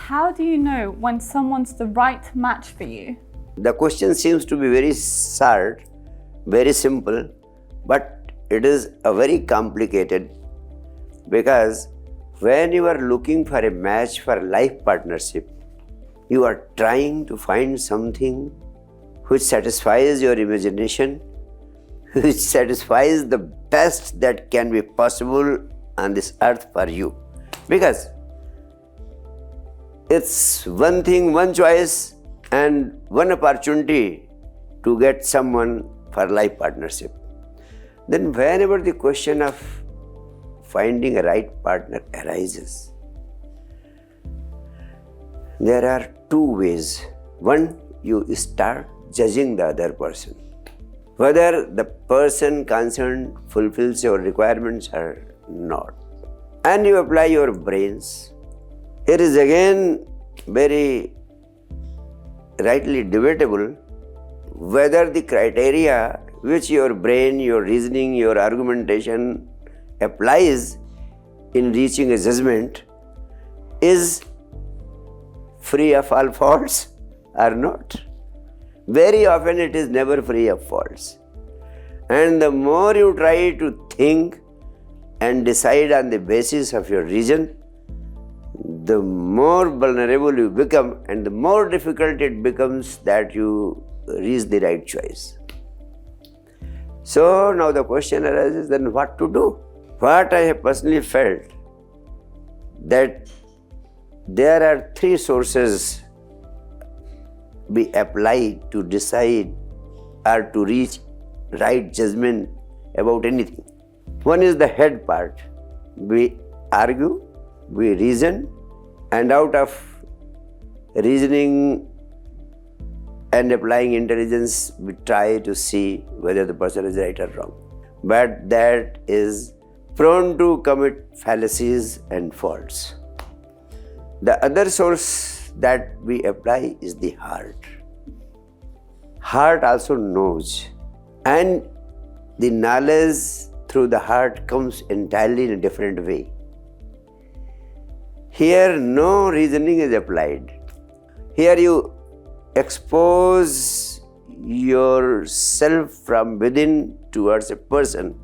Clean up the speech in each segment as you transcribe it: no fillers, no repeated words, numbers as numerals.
how do you know when someone's the right match for you? The question seems to be very short, very simple, but it is a very complicated, because when you are looking for a match for life partnership, you are trying to find something which satisfies your imagination, which satisfies the best that can be possible on this earth for you. Because it's one thing, one choice, and one opportunity to get someone for life partnership. Then whenever the question of finding a right partner arises, there are two ways. One, you start judging the other person, whether the person concerned fulfills your requirements or not. And you apply your brains. It is again very rightly debatable whether the criteria which your brain, your reasoning, your argumentation applies in reaching a judgment is free of all faults or not. Very often it is never free of faults. And the more you try to think and decide on the basis of your reason, the more vulnerable you become and the more difficult it becomes that you reach the right choice. So now the question arises, then what to do? What I have personally felt, that there are three sources we apply to decide or to reach right judgment about anything. One is the head part. We argue, we reason, and out of reasoning and applying intelligence, we try to see whether the person is right or wrong. But that is prone to commit fallacies and faults. The other source that we apply is the heart. Heart also knows, and the knowledge through the heart comes entirely in a different way. Here no reasoning is applied. Here you expose yourself from within towards a person,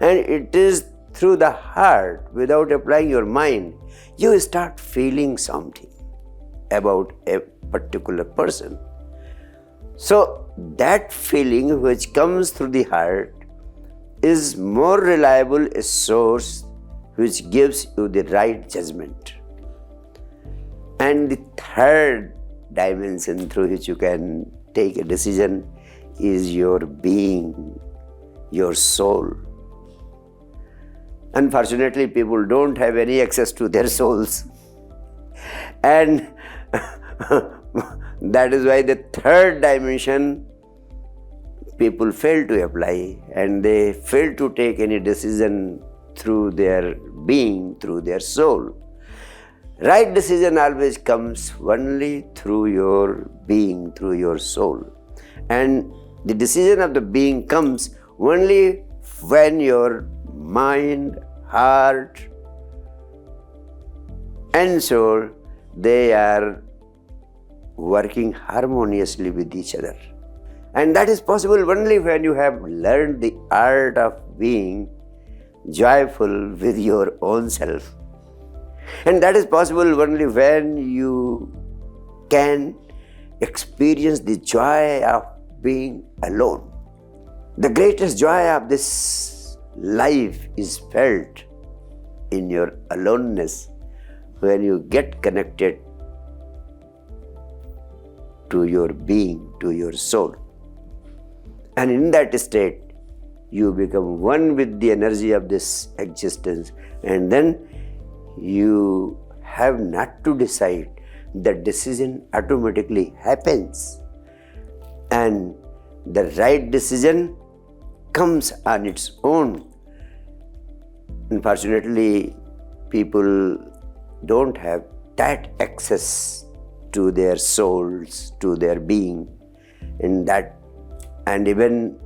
and it is through the heart, without applying your mind, you start feeling something about a particular person. So that feeling which comes through the heart is more reliable a source which gives you the right judgment. And the third dimension through which you can take a decision is your being, your soul. Unfortunately, people don't have any access to their souls. And that is why the third dimension people fail to apply, and they fail to take any decision through their being, through their soul. Right decision always comes only through your being, through your soul. And the decision of the being comes only when your mind, heart, and soul, they are working harmoniously with each other. And that is possible only when you have learned the art of being joyful with your own self. And that is possible only when you can experience the joy of being alone. The greatest joy of this life is felt in your aloneness, when you get connected to your being, to your soul. And in that state, you become one with the energy of this existence, and then you have not to decide. The decision automatically happens, and the right decision comes on its own. Unfortunately, people don't have that access to their souls, to their being, and even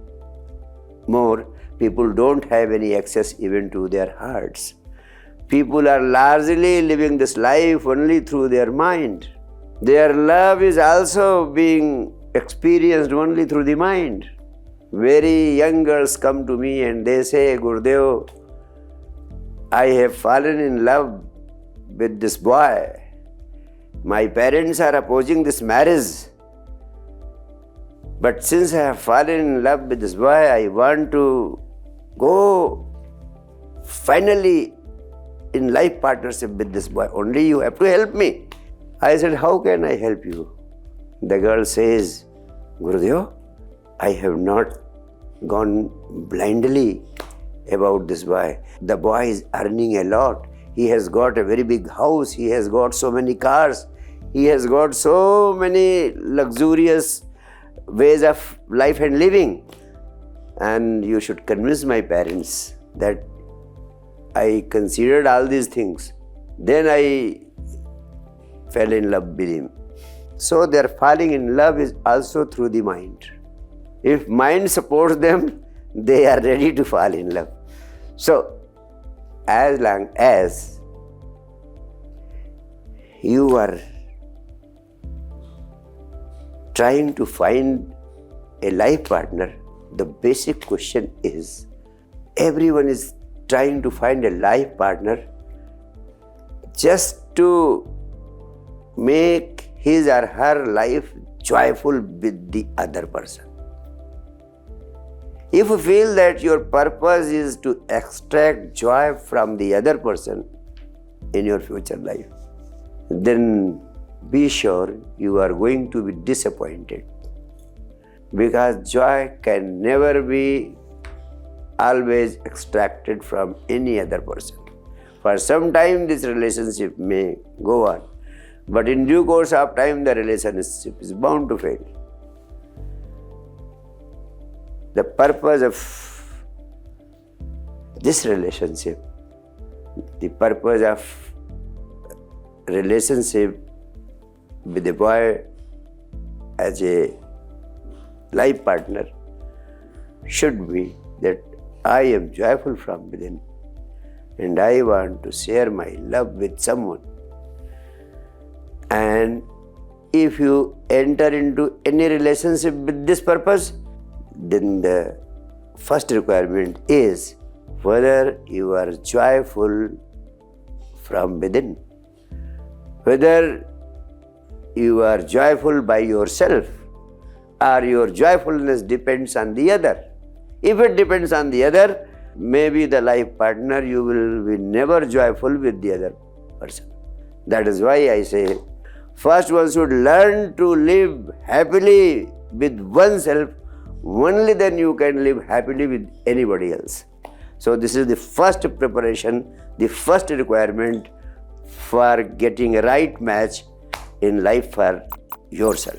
more, people don't have any access even to their hearts. People are largely living this life only through their mind. Their love is also being experienced only through the mind. Very young girls come to me and they say, Gurudev, I have fallen in love with this boy. My parents are opposing this marriage. But since I have fallen in love with this boy, I want to go finally in life partnership with this boy. Only you have to help me. I said, how can I help you? The girl says, Gurudev, I have not gone blindly about this boy. The boy is earning a lot. He has got a very big house. He has got so many cars. He has got so many luxurious ways of life and living. And you should convince my parents that I considered all these things. Then I fell in love with him. So their falling in love is also through the mind. If mind supports them, they are ready to fall in love. So, as long as you are trying to find a life partner, the basic question is, everyone is trying to find a life partner just to make his or her life joyful with the other person. If you feel that your purpose is to extract joy from the other person in your future life, then be sure you are going to be disappointed, because joy can never be always extracted from any other person. For some time this relationship may go on, but in due course of time the relationship is bound to fail. The purpose of this relationship, the purpose of relationship with a boy as a life partner should be that I am joyful from within and I want to share my love with someone. And if you enter into any relationship with this purpose, then the first requirement is whether you are joyful from within, whether you are joyful by yourself or your joyfulness depends on the other. If it depends on the other, maybe the life partner, you will be never joyful with the other person. That is why I say, first one should learn to live happily with oneself. Only then you can live happily with anybody else. So this is the first preparation, the first requirement for getting a right match in life for yourself.